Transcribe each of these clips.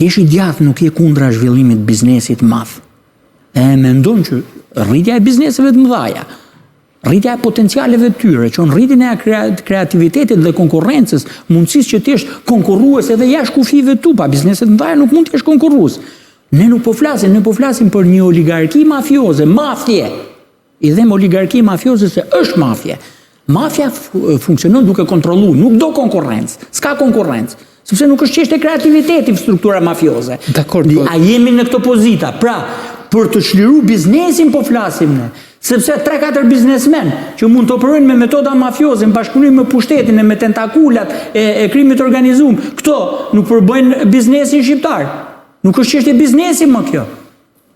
Ti je i djathtë, nuk je kundra zhvillimit biznesit madh. E mendon që rritja e bizneseve të mëdha, rritja e potencialeve të tyre, që në rritjen e kreativitetit dhe konkurrencës, mundësisë që ti jesh konkurrues edhe jashtë kufive tu, pa bizneset të mëdha nuk mund të jesh konkurrues. Ne nuk po flasim për një oligarki mafioze, mafje. I them oligarki mafioze se është mafje. Mafja funksionon duke kontrolluar, nuk do konkurrencë, s'ka konkurrencë. Sepse nuk është çështje kreativiteti struktura mafioze. A jemi në këtë pozita? Pra, për të çliruar biznesin po flasim ne. Sepse 3-4 biznesmen që mund të operojnë me metoda mafioze, në bashkëpunim me pushtetin e me tentakulat e krimit organizuar, këto nuk përbëjnë biznesin shqiptar. Nuk është çështje biznesi më kjo.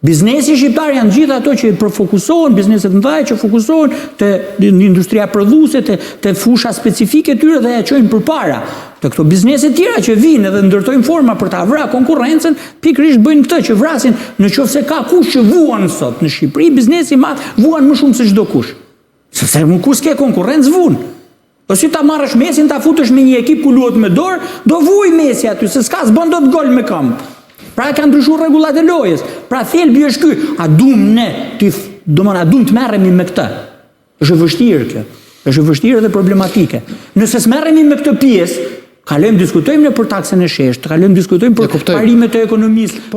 Biznesi shqiptar janë gjithë ato që përfokusohen, bizneset mëdha që fokusohen te industria prodhuese, te fusha specifike tyre dhe ja çojnë përpara. Te këto biznese tjera që vinë dhe ndërtojnë forma për ta vrarë konkurrencën, pikërisht bëjnë këtë që vrasin nëse ka kush që vuan sot në Shqipëri, biznesi i madh vuan më shumë se çdo kush. Sepse kur s'ke konkurrencë vun. Po si ta marrësh Mesin, ta futesh me një ekip ku luhet me dorë, do vuj Mesi aty, se s'ka s'bën dot gol me këmbë. Pra kanë ndryshuar rregullat e lojës. Pra thelbi është ky. A duam ne të merremi me këtë? Është vështirë kjo. Është vështirë dhe problematike. Nëse s'merremi me këtë pjesë, kalojmë diskutojmë për taksën e sheshtë, kalojmë diskutojmë për parimet e ekonomisë,